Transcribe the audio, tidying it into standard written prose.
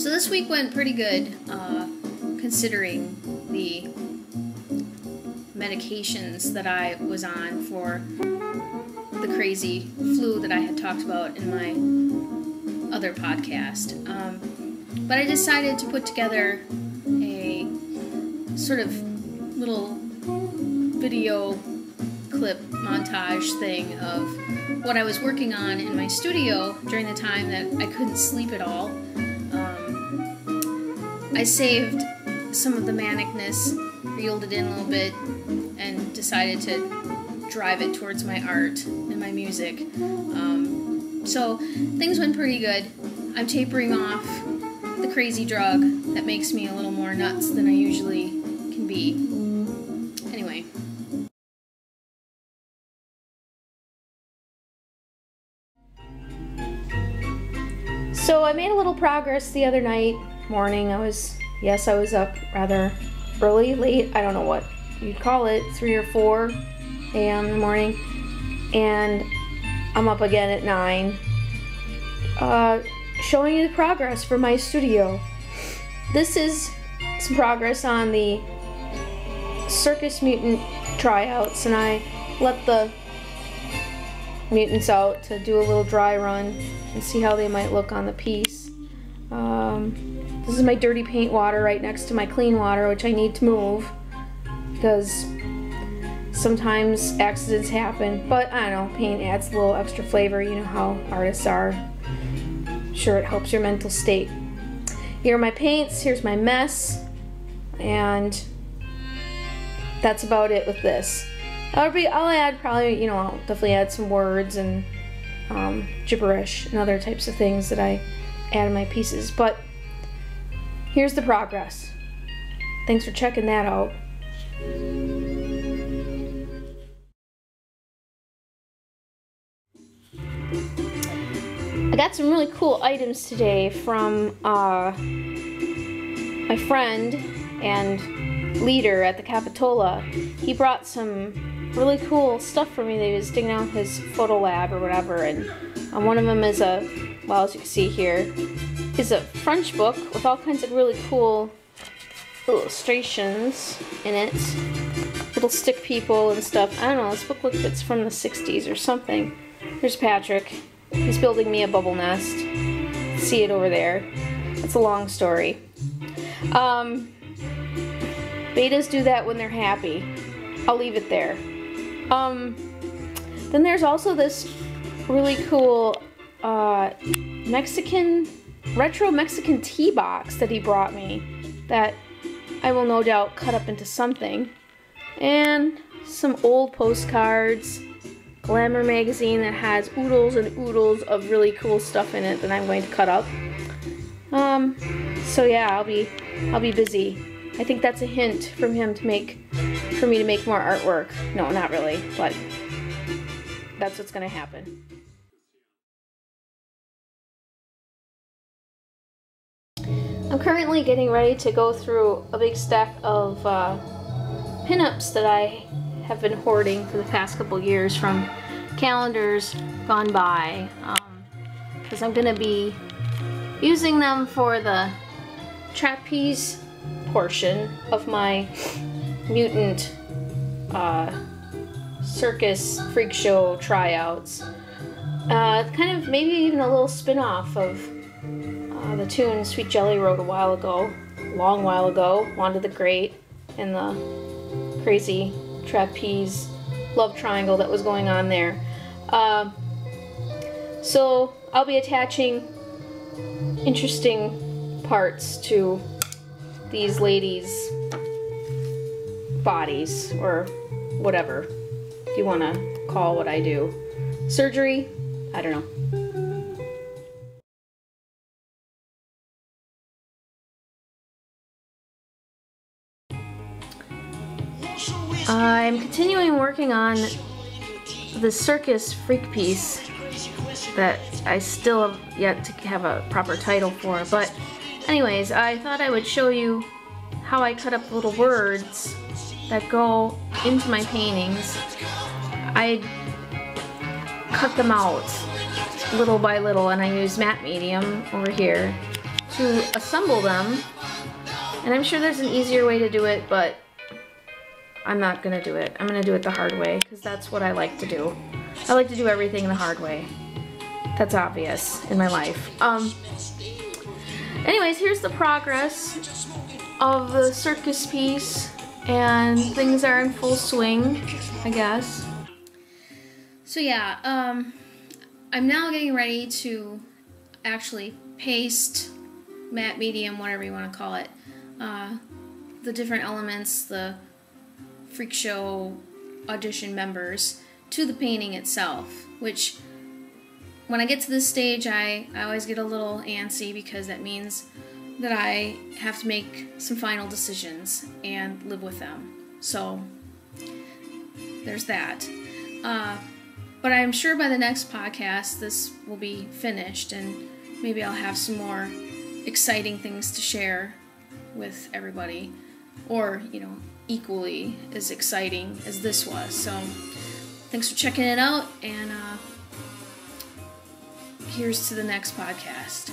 So this week went pretty good, considering the medications that I was on for the crazy flu that I had talked about in my other podcast. But I decided to put together a sort of little video clip montage thing of what I was working on in my studio during the time that I couldn't sleep at all. I saved some of the manicness, reeled it in a little bit, and decided to drive it towards my art and my music. So things went pretty good. I'm tapering off the crazy drug that makes me a little more nuts than I usually can be. Anyway. So I made a little progress the other morning. I was up rather early, late, I don't know what you'd call it, 3 or 4 a.m. in the morning, and I'm up again at 9, showing you the progress for my studio. This is some progress on the Circus Mutant tryouts, and I let the mutants out to do a little dry run and see how they might look on the piece. This is my dirty paint water right next to my clean water, which I need to move because sometimes accidents happen, but I don't know, paint adds a little extra flavor. You know how artists are. Sure, it helps your mental state. Here are my paints, here's my mess, and that's about it with this. I'll add probably, I'll definitely add some words and gibberish and other types of things that I add in my pieces, but here's the progress. Thanks for checking that out. I got some really cool items today from my friend and leader at the Capitola. He brought some really cool stuff for me that he was digging out his photo lab or whatever, and one of them is as you can see here, is a French book with all kinds of really cool illustrations in it. Little stick people and stuff. I don't know, this book looks like it's from the 60s or something. Here's Patrick. He's building me a bubble nest. See it over there. It's a long story. Bettas do that when they're happy. I'll leave it there. Then there's also this really cool retro Mexican tea box that he brought me that I will no doubt cut up into something. And some old postcards, Glamour magazine that has oodles and oodles of really cool stuff in it that I'm going to cut up. So yeah, I'll be busy. I think that's a hint from him for me to make more artwork. No, not really, but that's what's gonna happen. I'm currently getting ready to go through a big stack of pinups that I have been hoarding for the past couple years from calendars gone by, because I'm gonna be using them for the trapeze portion of my mutant circus freak show tryouts. Kind of maybe even a little spin-off of the tune Sweet Jelly wrote a long while ago, Wanda the Great, and the crazy trapeze love triangle that was going on there. So I'll be attaching interesting parts to these ladies' bodies, or whatever you want to call what I do. Surgery? I don't know. I'm continuing working on the circus freak piece that I still have yet to have a proper title for, but anyways, I thought I would show you how I cut up little words that go into my paintings. I cut them out little by little, and I use matte medium over here to assemble them. And I'm sure there's an easier way to do it, but I'm not gonna do it. I'm gonna do it the hard way, because that's what I like to do. I like to do everything the hard way. That's obvious in my life. Anyways, here's the progress of the circus piece, and things are in full swing, I guess. So yeah, I'm now getting ready to actually paste, matte medium, whatever you want to call it, the different elements, the freak show audition members, to the painting itself, which when I get to this stage I always get a little antsy, because that means that I have to make some final decisions and live with them. So there's that. But I'm sure by the next podcast this will be finished, and maybe I'll have some more exciting things to share with everybody, or, you know, equally as exciting as this was. So thanks for checking it out, and here's to the next podcast.